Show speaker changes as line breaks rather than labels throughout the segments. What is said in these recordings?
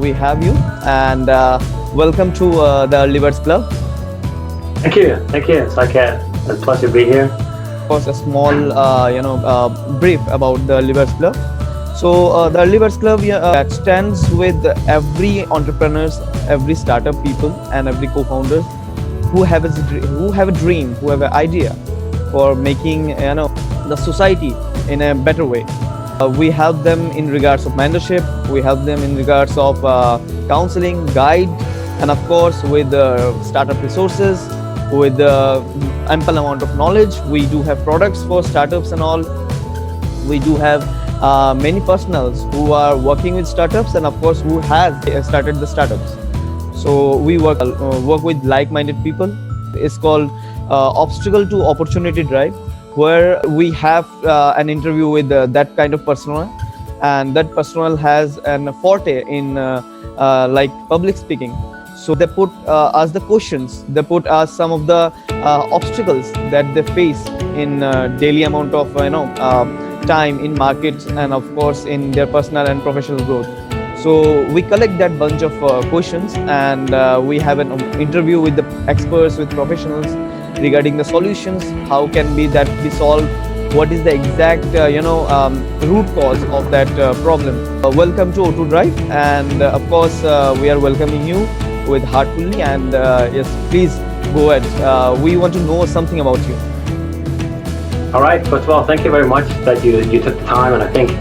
we have you, and welcome to the Early Birds Club.
Thank you. It's like a pleasure to be here.
Of course, a small, brief about the Early Birds Club. So the Early Birds Club stands with every entrepreneurs, every startup people, and every co-founders who have a dream, who have an idea for making the society in a better way. We help them in regards of mentorship. We help them in regards of counseling, guide, and of course with startup resources, with ample amount of knowledge. We do have products for startups and all. We do have many personals who are working with startups, and of course who has started the startups. So we work with like-minded people. It's called Obstacle to Opportunity Drive, where we have an interview with that kind of personnel, and that personnel has an forte in like public speaking. So they put us the questions, they put us some of the obstacles that they face in daily amount of time in markets, and of course in their personal and professional growth. So we collect that bunch of questions, and we have an interview with the experts, with professionals regarding the solutions. How can be that be solved? What is the exact root cause of that problem? Welcome to O2 Drive, and of course we are welcoming you with heartfully, and yes, please go ahead. We want to know something about you.
All right. First of all, thank you very much that you took the time, and I think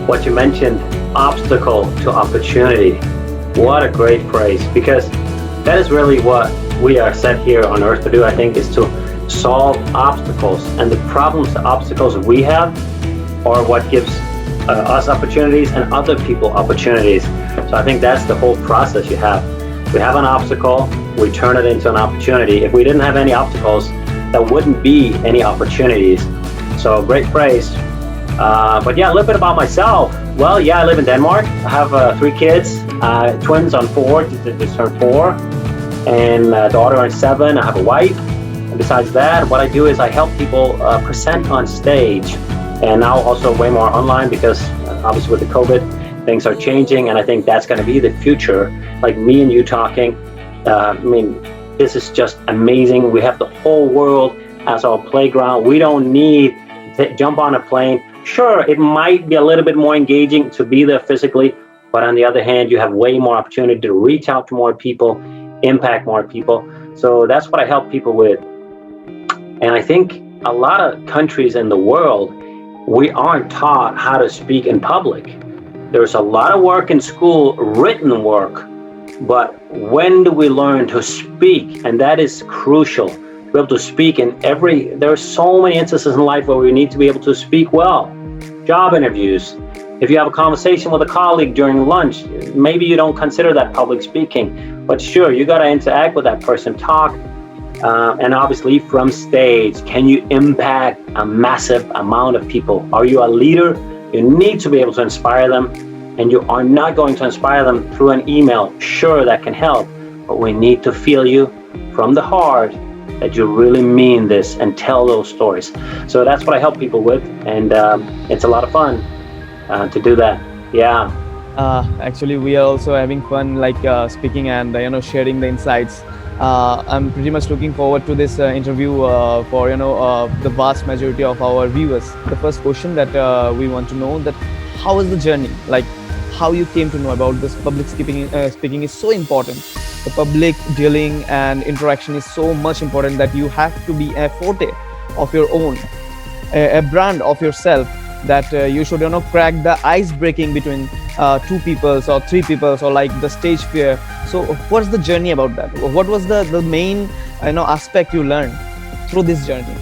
what you mentioned, obstacle to opportunity, what a great phrase, because that is really what we are set here on earth to do. I think is to solve obstacles, and the problems, the obstacles we have are what gives us opportunities and other people opportunities. So I think that's the whole process you have. We have an obstacle, we turn it into an opportunity. If we didn't have any obstacles, there wouldn't be any opportunities. So great phrase. But yeah, a little bit about myself. Well, yeah, I live in Denmark. I have 3 kids, twins on 4, just turned 4, and a daughter on 7. I have a wife. And besides that, what I do is I help people present on stage, and now also way more online, because obviously with the COVID, things are changing, and I think that's going to be the future. Like me and you talking, this is just amazing. We have the whole world as our playground. We don't need to jump on a plane. Sure, it might be a little bit more engaging to be there physically, but on the other hand, you have way more opportunity to reach out to more people, impact more people. So that's what I help people with. And I think a lot of countries in the world, we aren't taught how to speak in public. There's a lot of work in school, written work, but when do we learn to speak? And that is crucial. To be able to speak there are so many instances in life where we need to be able to speak well. Job interviews. If you have a conversation with a colleague during lunch, maybe you don't consider that public speaking, but sure, you got to interact with that person, talk, and obviously from stage, can you impact a massive amount of people? Are you a leader? You need to be able to inspire them, and you are not going to inspire them through an email. Sure, that can help, but we need to feel you from the heart, that you really mean this, and tell those stories. So that's what I help people with, and it's a lot of fun to do that. Yeah.
Actually, we are also having fun, like speaking and sharing the insights. I'm pretty much looking forward to this interview for the vast majority of our viewers. The first question that we want to know, that how was the journey? Like how you came to know about this public speaking is so important. The public dealing and interaction is so much important that you have to be a forte of your own, a brand of yourself, that you should crack the ice breaking between 2 people or 3 people, or like the stage fear. So what's the journey about that? What was the main aspect you learned through this journey?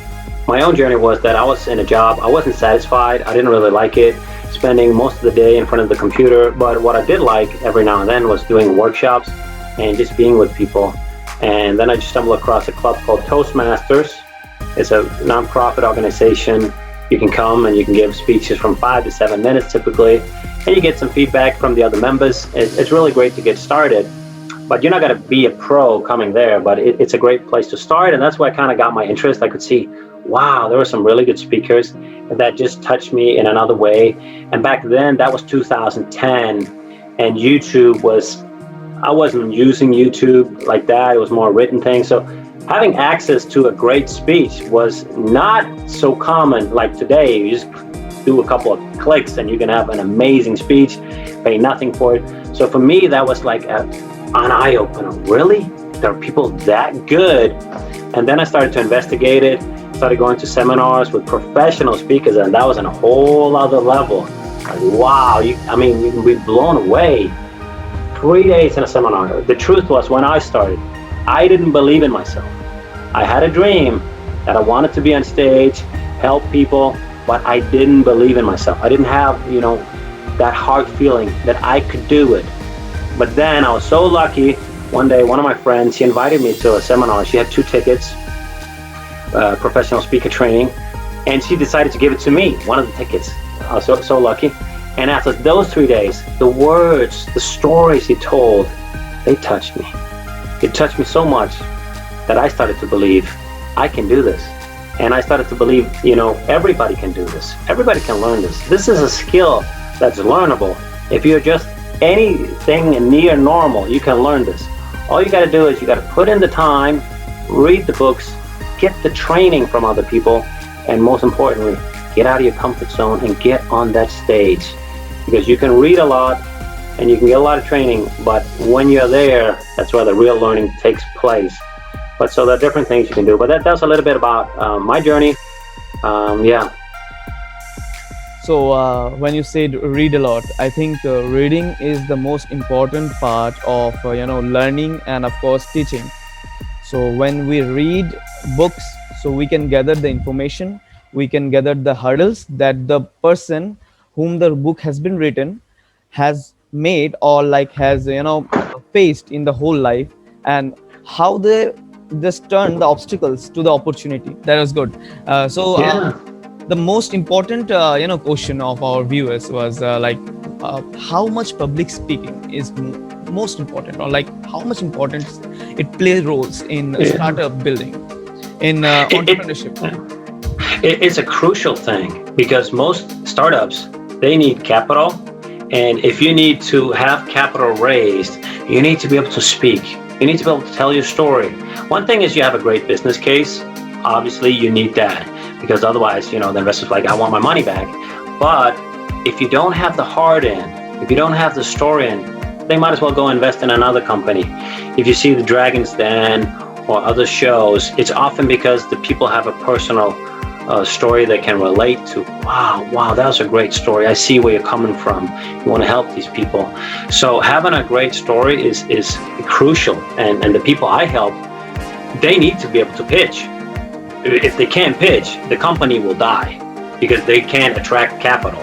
My own journey was that I was in a job, I wasn't satisfied, I didn't really like it, spending most of the day in front of the computer. But what I did like every now and then was doing workshops and just being with people. And then I just stumbled across a club called Toastmasters. It's a nonprofit organization. You can come and you can give speeches from 5 to 7 minutes typically, and you get some feedback from the other members. It's really great to get started, but you're not going to be a pro coming there, but it's a great place to start. And that's why I kind of got my interest. I could see, wow, there were some really good speakers that just touched me in another way. And back then, that was 2010. and YouTube was, I wasn't using YouTube like that. It was more written thing. So having access to a great speech was not so common like today. You just do a couple of clicks and you can have an amazing speech, pay nothing for it. So for me, that was like an eye opener. Really? There are people that good? And then I started to investigate it, started going to seminars with professional speakers, and that was on a whole other level. Like, wow, you can be blown away. 3 days in a seminar. The truth was, when I started, I didn't believe in myself. I had a dream that I wanted to be on stage, help people, but I didn't believe in myself. I didn't have, that heart feeling that I could do it. But then I was so lucky. One day, one of my friends, she invited me to a seminar. She had 2 tickets, professional speaker training, and she decided to give it to me, one of the tickets. I was so lucky. And after those 3 days, the words, the stories he told, they touched me. It touched me so much that I started to believe I can do this. And I started to believe, everybody can do this. Everybody can learn this. This is a skill that's learnable. If you're just anything near normal, you can learn this. All you got to do is you got to put in the time, read the books, get the training from other people, and most importantly, get out of your comfort zone and get on that stage. Because you can read a lot and you can get a lot of training, but when you're there, that's where the real learning takes place. But so there are different things you can do. But that's a little bit about my journey. Yeah.
So when you said read a lot, I think reading is the most important part of learning and of course teaching. So when we read books, so we can gather the information, we can gather the hurdles that the person whom the book has been written has made or like has faced in the whole life, and how they just turn the obstacles to the opportunity. That was good.
Yeah.
The most important question of our viewers was how much public speaking is most important, or like how much important it plays roles in startup building, in entrepreneurship.
It's a crucial thing because most startups, they need capital, and if you need to have capital raised, you need to be able to speak. You need to be able to tell your story. One thing is you have a great business case. Obviously, you need that because otherwise, the investor's like, I want my money back. But if you don't have the heart in, if you don't have the story in, they might as well go invest in another company. If you see the Dragon's Den or other shows, it's often because the people have a personal story they can relate to. Wow, that was a great story. I see where you're coming from. You want to help these people. So having a great story is crucial. And the people I help, they need to be able to pitch. If they can't pitch, the company will die because they can't attract capital.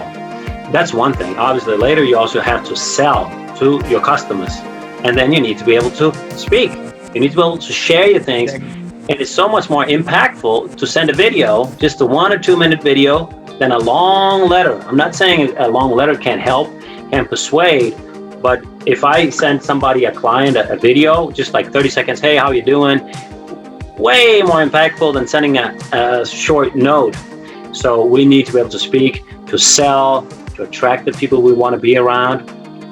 That's one thing. Obviously, later you also have to sell to your customers. And then you need to be able to speak. You need to be able to share your things. And it's so much more impactful to send a video, just a 1 or 2 minute video, than a long letter. I'm not saying a long letter can't help, can persuade, but if I send somebody, a client, a video, just like 30 seconds, hey, how you doing? Way more impactful than sending a short note. So we need to be able to speak, to sell, to attract the people we want to be around.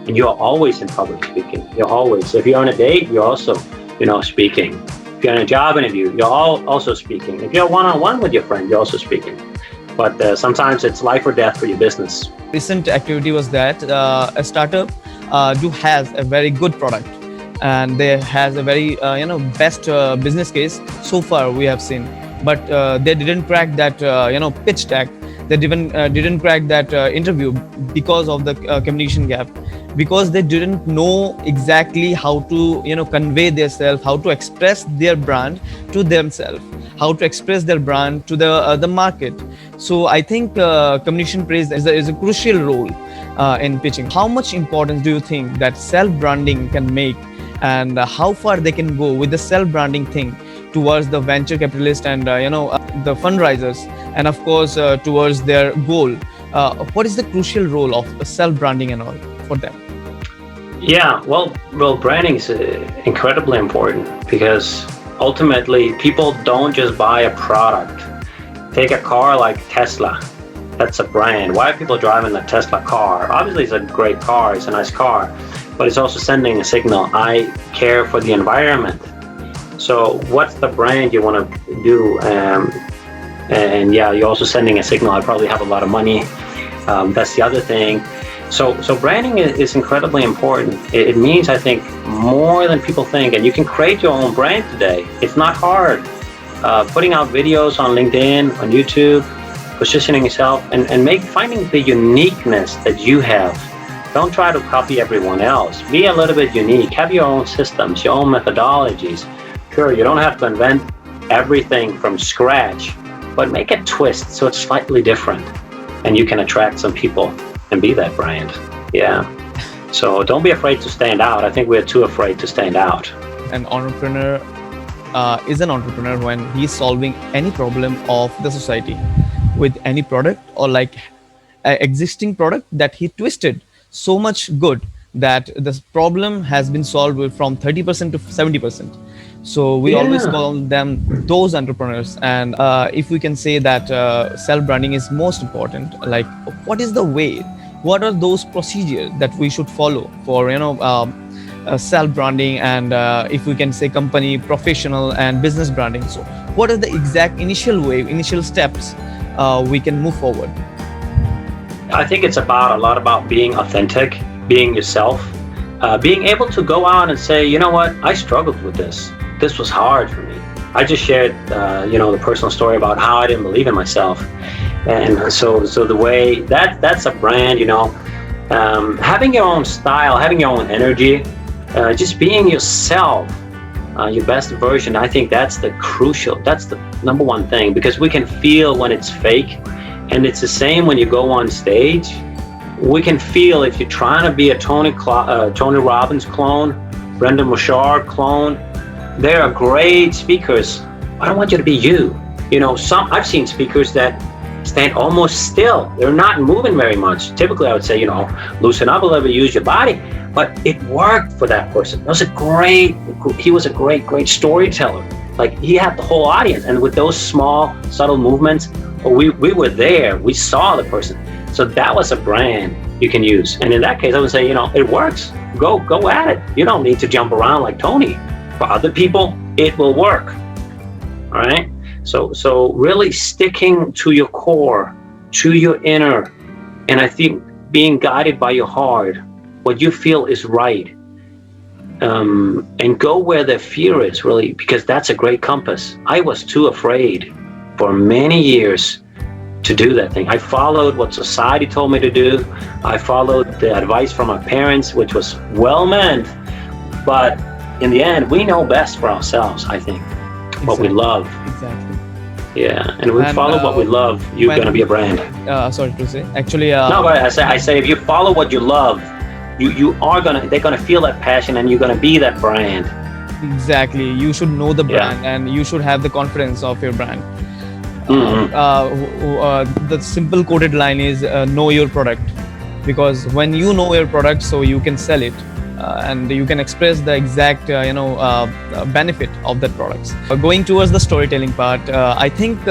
And you're always in public speaking. You're always. If you're on a date, you're also, speaking. If you're in a job interview, you're also speaking. If you're one-on-one with your friend, you're also speaking. But sometimes it's life or death for your business.
Recent activity was that a startup has a very good product, and they has a very best business case so far we have seen, but they didn't crack that pitch deck. They didn't crack that interview because of the communication gap, because they didn't know exactly how to convey themselves, how to express their brand to themselves, how to express their brand to the market. So I think communication plays is a crucial role in pitching. How much importance do you think that self-branding can make, and how far they can go with the self-branding thing towards the venture capitalist and the fundraisers, and of course towards their goal? What is the crucial role of self-branding and all for them?
Yeah, well, branding is incredibly important because ultimately people don't just buy a product. Take a car like Tesla. That's a brand. Why are people driving the Tesla car? Obviously, it's a great car. It's a nice car. but it's also sending a signal. I care for the environment. So what's the brand you want to do? And yeah, you're also sending a signal. I probably have a lot of money. That's the other thing. So branding is incredibly important. It means, I think, more than people think. And you can create your own brand today. It's not hard. Putting out videos on LinkedIn, on YouTube, positioning yourself, and finding the uniqueness that you have. Don't try to copy everyone else. Be a little bit unique. Have your own systems, your own methodologies. Sure, you don't have to invent everything from scratch, but make a twist so it's slightly different, and you can attract some people and be that brand. Yeah. So don't be afraid to stand out. I think we're too afraid to stand out.
An entrepreneur is an entrepreneur when he's solving any problem of the society with any product, or like an existing product that he twisted so much good that the problem has been solved from 30% to 70%. So we always call them those entrepreneurs. And if we can say that self-branding is most important, like what is the way, what are those procedures that we should follow for, self-branding, and if we can say company, professional and business branding. So what are the exact initial steps we can move forward?
I think it's a lot about being authentic, being yourself, being able to go out and say, you know what, I struggled with this. This was hard for me. I just shared, the personal story about how I didn't believe in myself. And so the way that's a brand, having your own style, having your own energy, just being yourself, your best version. I think that's the number one thing, because we can feel when it's fake. And it's the same when you go on stage. We can feel if you're trying to be a Tony Robbins clone, Brendan Bouchard clone. They are great speakers. I don't want you to be you. I've seen speakers that stand almost still. They're not moving very much. Typically, I would say, loosen up a little bit, use your body. But it worked for that person. He was a great storyteller. Like, he had the whole audience. And with those small, subtle movements, we were there. We saw the person. So that was a brand you can use. And in that case, I would say, it works. Go at it. You don't need to jump around like Tony. For other people, it will work. All right? So really sticking to your core, to your inner, and I think being guided by your heart, what you feel is right. And go where the fear is, really, because that's a great compass. I was too afraid for many years to do that thing. I followed what society told me to do. I followed the advice from my parents, which was well meant, but in the end, we know best for ourselves, I think. Exactly. What we love.
Exactly.
Yeah, and if we follow what we love, you're going to be a brand.
Sorry to say. Actually,
no, but I say if you follow what you love, they're gonna feel that passion, and you're gonna be that brand.
Exactly. You should know the brand, and you should have the confidence of your brand. The simple quoted line is know your product, because when you know your product, so you can sell it, and you can express the exact benefit of that products. Going towards the storytelling part, I think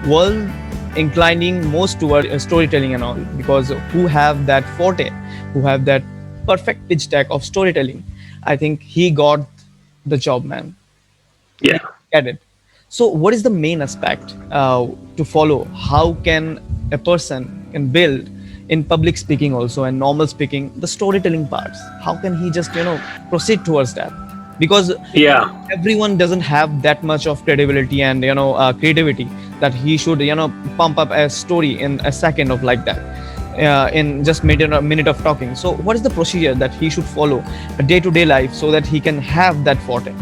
world inclining most toward storytelling and all, because who have that forte, who have that perfect pitch deck of storytelling, I think he got the job, man.
Yeah.
Get it. So what is the main aspect to follow? How can a person can build in public speaking also, and normal speaking, the storytelling parts? How can he just proceed towards that? Because everyone doesn't have that much of credibility and creativity that he should pump up a story in a second of like that, in just a minute of talking. So what is the procedure that he should follow a day-to-day life so that he can have that forte?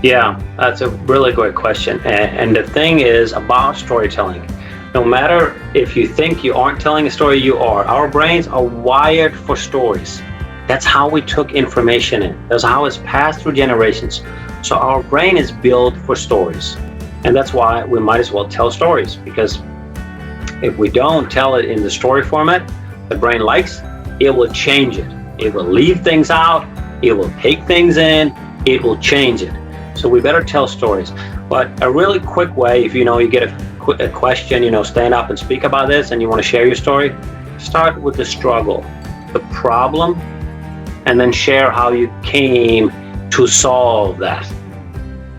Yeah, that's a really great question. And the thing is about storytelling, no matter if you think you aren't telling a story, you are. Our brains are wired for stories. That's how we took information in. That's how it's passed through generations. So our brain is built for stories. And that's why we might as well tell stories, because if we don't tell it in the story format the brain likes, it will change it. It will leave things out. It will take things in. It will change it. So we better tell stories. But a really quick way, if you get a question, stand up and speak about this, and you want to share your story, start with the struggle, the problem, and then share how you came to solve that.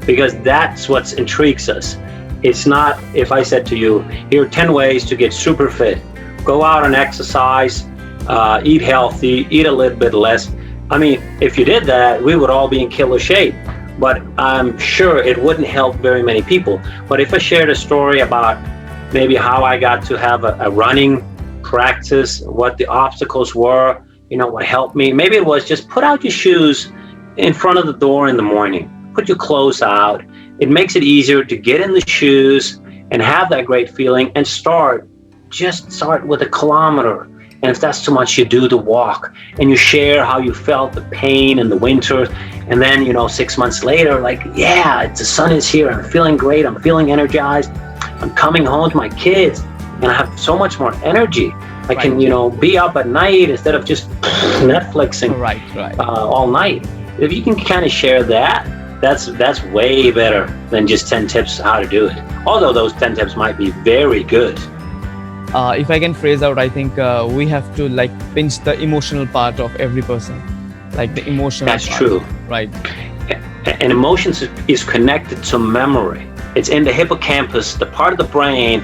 Because that's what intrigues us. It's not if I said to you, here are 10 ways to get super fit. Go out and exercise, eat healthy, eat a little bit less. I mean, if you did that, we would all be in killer shape. But I'm sure it wouldn't help very many people. But if I shared a story about maybe how I got to have a running practice, what the obstacles were, what helped me. Maybe it was just put out your shoes in front of the door in the morning. Put your clothes out. It makes it easier to get in the shoes and have that great feeling and just start with a kilometer. And if that's too much, you do the walk and you share how you felt the pain in the winter. And then, 6 months later, the sun is here. I'm feeling great. I'm feeling energized. I'm coming home to my kids and I have so much more energy. I can, be up at night instead of just Netflixing all night. If you can kind of share that, that's way better than just 10 tips how to do it. Although those 10 tips might be very good.
If I can phrase out, I think we have to pinch the emotional part of every person, the emotional
That's
part.
True.
Right.
And emotions is connected to memory. It's in the hippocampus, the part of the brain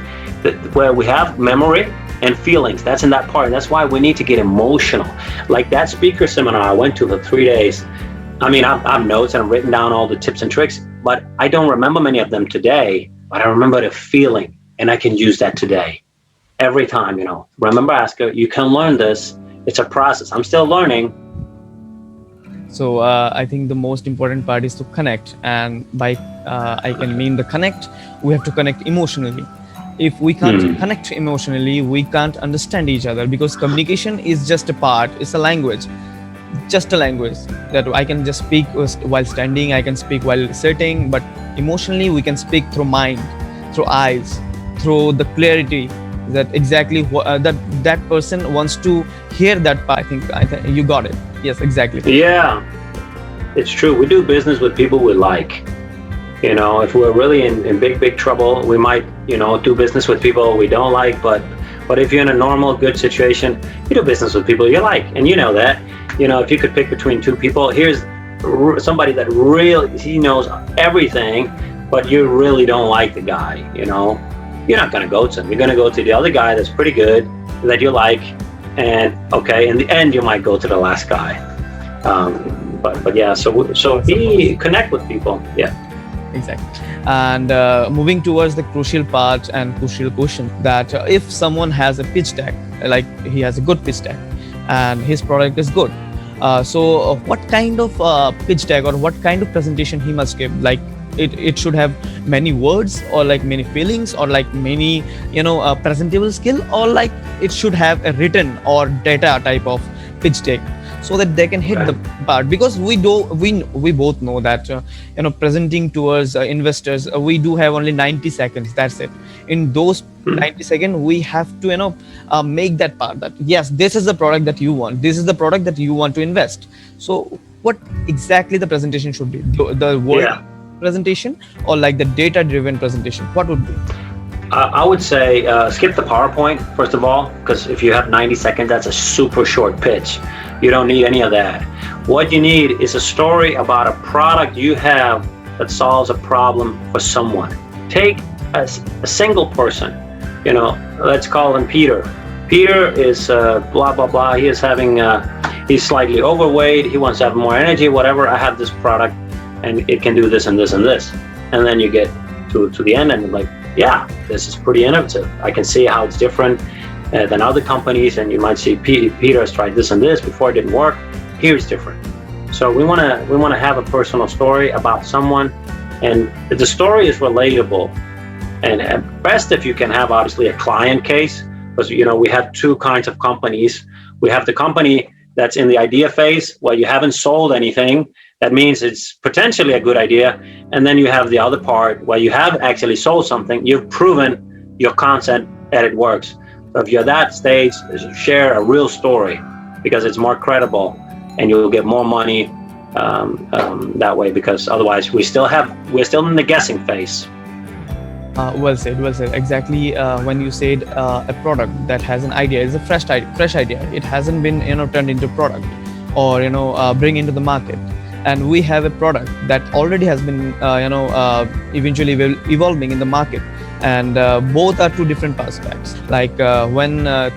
where we have memory and feelings. That's in that part. And that's why we need to get emotional. Like that speaker seminar I went to for 3 days. I mean, I have notes and I've written down all the tips and tricks, but I don't remember many of them today, but I remember the feeling and I can use that today. Every time, remember, Asger, you can learn this. It's a process. I'm still learning.
So I think the most important part is to connect. And by I can mean the connect, we have to connect emotionally. If we can't connect emotionally, we can't understand each other, because communication is just a part. It's a language. Just a language that I can just speak while standing, I can speak while sitting, but emotionally we can speak through mind, through eyes, through the clarity that exactly that person wants to hear that part. I think you got it. Yes, exactly.
Yeah, it's true. We do business with people we like. If we're really in big trouble, we might, do business with people we don't like, but if you're in a normal, good situation, you do business with people you like, and that. If you could pick between two people, here's somebody that really, he knows everything, but you really don't like the guy, you're not going to go to him. You're going to go to the other guy that's pretty good, that you like, and in the end, you might go to the last guy. But yeah, so connect with people. Yeah.
Exactly. And moving towards the crucial part and crucial question, that if someone has a pitch deck, like he has a good pitch deck and his product is good, so what kind of pitch deck or what kind of presentation he must give? It should have many words, or many feelings, or many presentable skill, or it should have a written or data type of pitch deck, so that they can hit the part. Because we both know that presenting towards investors, we do have only 90 seconds. That's it. In those 90 seconds, we have to make that part, that yes, this is the product that you want, this is the product that you want to invest. So what exactly the presentation should be? The word presentation, or the data driven presentation? What would be?
I would say skip the PowerPoint, first of all, because if you have 90 seconds, that's a super short pitch. You don't need any of that. What you need is a story about a product you have that solves a problem for someone. Take a single person, let's call him Peter. Peter is blah, blah, blah. He is he's slightly overweight. He wants to have more energy, whatever. I have this product and it can do this and this and this. And then you get to the end and you're yeah, this is pretty innovative. I can see how it's different than other companies, and you might see Peter has tried this and this before, it didn't work. Here's different. So we want to have a personal story about someone, and the story is relatable. And at best, if you can have obviously a client case, because we have two kinds of companies. We have the company that's in the idea phase where you haven't sold anything. That means it's potentially a good idea. And then you have the other part where you have actually sold something. You've proven your concept that it works. So if you're at that stage, share a real story, because it's more credible and you'll get more money that way, because otherwise we're still in the guessing phase.
Well said. Exactly. When you said a product that has an idea, is a fresh idea. It hasn't been turned into product, or bring into the market, and we have a product that already has been eventually evolving in the market, and both are two different aspects. Like when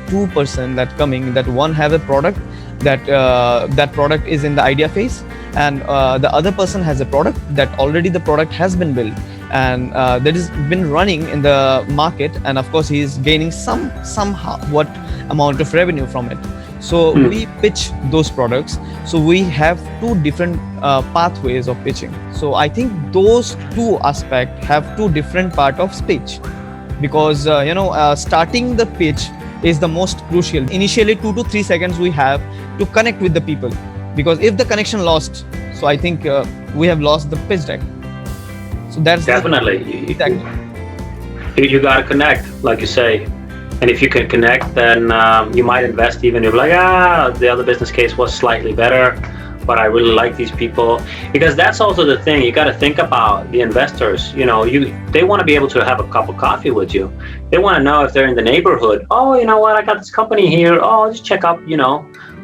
two person that coming, that one have a product, that product is in the idea phase, and the other person has a product that already the product has been built, and that has been running in the market, and of course he is gaining somehow what amount of revenue from it. So we pitch those products. So we have two different pathways of pitching. So I think those two aspects have two different part of speech, because starting the pitch is the most crucial. Initially 2 to 3 seconds we have to connect with the people, because if the connection lost, so I think we have lost the pitch deck. So that's
definitely you got to connect, like you say. And if you can connect, then you might invest even. You're like, the other business case was slightly better, but I really like these people. Because that's also the thing. You got to think about the investors. They want to be able to have a cup of coffee with you. They want to know if they're in the neighborhood. Oh, you know what? I got this company here. Oh, I'll just check up,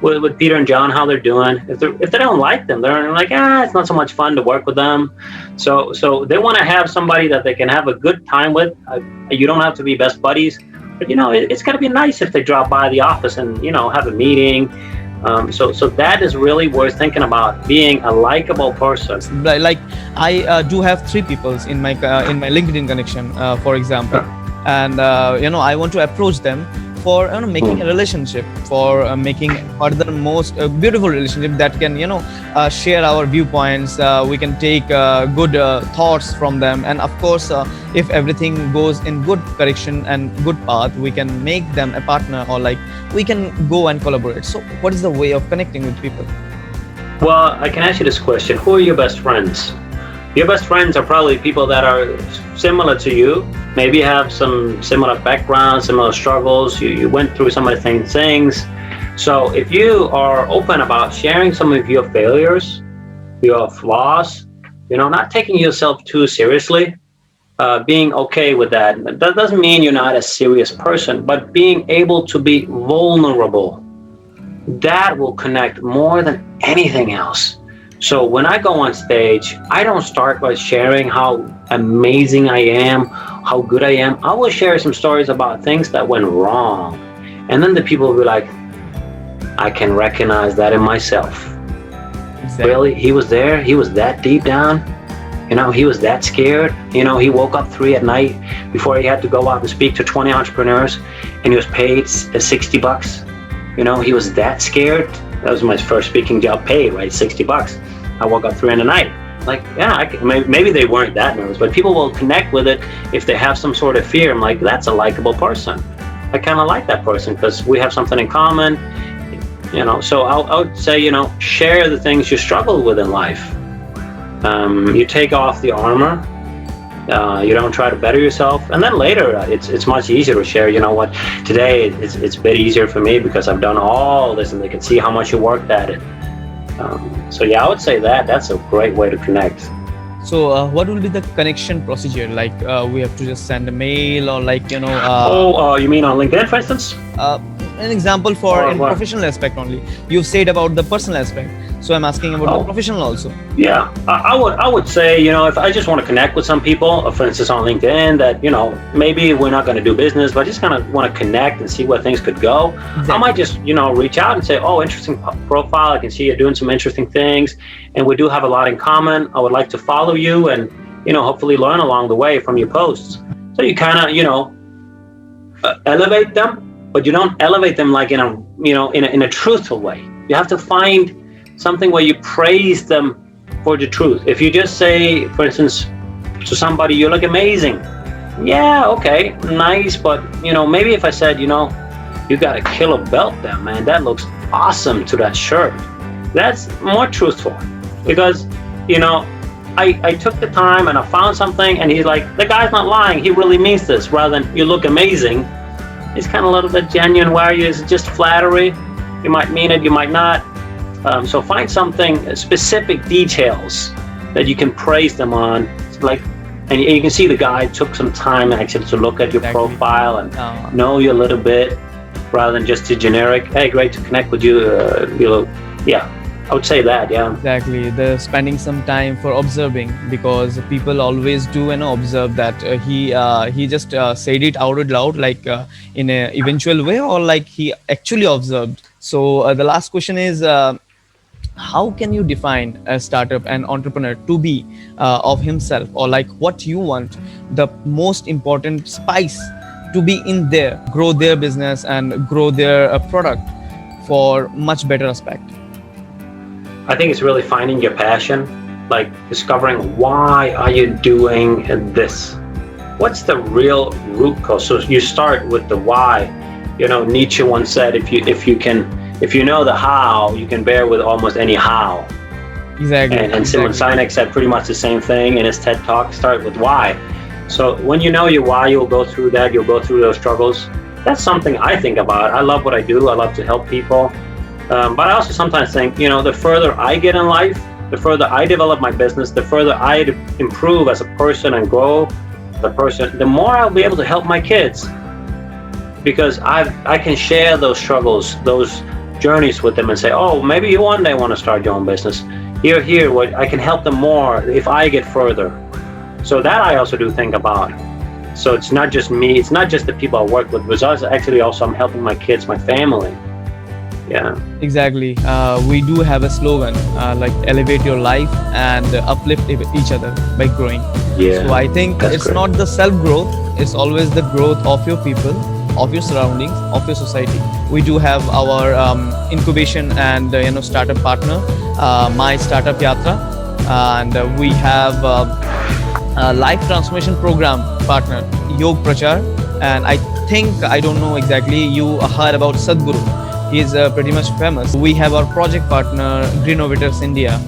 with Peter and John, how they're doing. If they don't like them, they're like, it's not so much fun to work with them. So they want to have somebody that they can have a good time with. You don't have to be best buddies. But it's got to be nice if they drop by the office and have a meeting. So that is really worth thinking about, being a likable person.
Like I do have 3 people in my LinkedIn connection, for example, and I want to approach them for making a relationship, for making further most beautiful relationship that can share our viewpoints. We can take good thoughts from them, and of course if everything goes in good direction and good path, we can make them a partner, or like we can go and collaborate. So what is the way of connecting with people?
Well, I can ask you this question. Who are your best friends? Your best friends are probably people that are similar to you, maybe have some similar backgrounds, similar struggles. You went through some of the same things. So if you are open about sharing some of your failures, your flaws, not taking yourself too seriously, being okay with that. That doesn't mean you're not a serious person, but being able to be vulnerable, that will connect more than anything else. So when I go on stage, I don't start by sharing how amazing I am, how good I am. I will share some stories about things that went wrong. And then the people will be like, I can recognize that in myself. Exactly. Really? He was there? He was that deep down? He was that scared? He woke up 3 at night before he had to go out and speak to 20 entrepreneurs, and he was paid $60. He was that scared. That was my first speaking job paid, right? $60. I woke up 3 in the night. Like, maybe they weren't that nervous, but people will connect with it if they have some sort of fear. I'm like, that's a likable person. I kind of like that person because we have something in common, So I would say, share the things you struggle with in life. You take off the armor. You don't try to better yourself, and then later it's much easier to share. What, today it's a bit easier for me because I've done all this, and they can see how much you worked at it. So yeah, I would say that's a great way to connect.
So what will be the connection procedure? Like we have to just send a mail, or like
you mean on LinkedIn, for instance?
An example for in professional aspect only. You've said about the personal aspect, so I'm asking about the professional also.
Yeah, I would say, if I just want to connect with some people, for instance on LinkedIn, that maybe we're not going to do business, but I just kind of want to connect and see where things could go. Exactly. I might just reach out and say, interesting profile, I can see you're doing some interesting things, and we do have a lot in common. I would like to follow you and hopefully learn along the way from your posts. So you kind of elevate them, but you don't elevate them like in a truthful way. You have to find something where you praise them for the truth. If you just say, for instance, to somebody, you look amazing. Yeah, okay, nice, but maybe if I said, you got a killer belt there, man, that looks awesome to that shirt. That's more truthful, because I took the time and I found something, and he's like, the guy's not lying, he really means this, rather than you look amazing. It's kind of a little bit genuine, where it's just flattery. You might mean it, you might not. So find something, specific details that you can praise them on. And you can see the guy took some time actually to look at your profile and know you a little bit, rather than just a generic, hey, great to connect with you. I would say that, yeah.
Exactly, the spending some time for observing, because people always do observe that he just said it out loud, like in a eventual way, or like he actually observed. So the last question is, how can you define a startup and entrepreneur to be of himself, or like what you want the most important spice to be in there, grow their business and grow their product for much better aspect?
I think it's really finding your passion, like discovering why are you doing this? What's the real root cause? So you start with the why. You know, Nietzsche once said, if you know the how, you can bear with almost any how.
Exactly.
And Simon Sinek said pretty much the same thing in his TED Talk. Start with why. So when you know your why, you'll go through that. You'll go through those struggles. That's something I think about. I love what I do. I love to help people. But I also sometimes think, you know, the further I get in life, the further I develop my business, the further I improve as a person and grow the person, the more I'll be able to help my kids, because I can share those struggles, those journeys with them, and say, oh, maybe you one day want to start your own business. Here, what I can help them more if I get further. So that I also do think about. So it's not just me, it's not just the people I work with, but actually also I'm helping my kids, my family. Yeah.
Exactly. We do have a slogan like elevate your life and uplift each other by growing.
Yeah.
So I think it's
great.
not the self growth, it's always the growth of your people, of your surroundings, of your society. We do have our incubation and startup partner, My Startup Yatra, and we have a life transformation program partner, Yog Prachar, and I don't know exactly, you heard about Sadhguru. He is pretty much famous. We have our project partner, Greennovators India.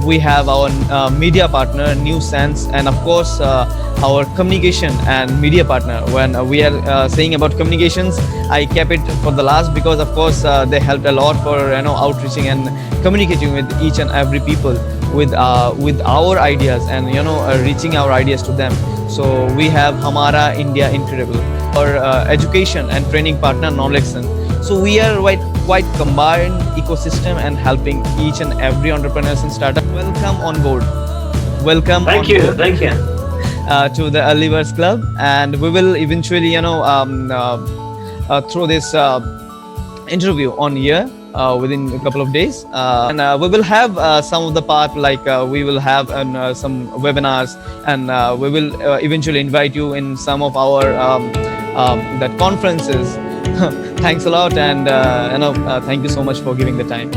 We have our media partner, New Sense, and of course our communication and media partner. When we are saying about communications, I kept it for the last, because of course they helped a lot for outreaching and communicating with each and every people with our ideas and reaching our ideas to them. So we have Hamara India Incredible, our education and training partner, Knowledge. So we are quite combined ecosystem and helping each and every entrepreneurs and startup. Welcome on board. Welcome.
Thank you.
To the Early Birds Club, and we will eventually throw this interview on here within a couple of days, and we will have some of the part, like we will have some webinars, and we will eventually invite you in some of our that conferences. Thanks a lot, and thank you so much for giving the time.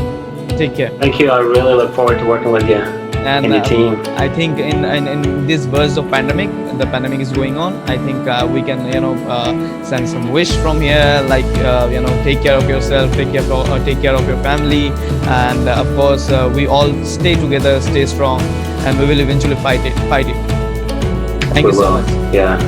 Take care.
Thank you. I really look forward to working with you and your team.
I think in this burst of pandemic, the pandemic is going on. I think we can send some wish from here, like take care of yourself, take care of your family, and of course we all stay together, stay strong, and we will eventually fight it. Thank you so much.
Yeah.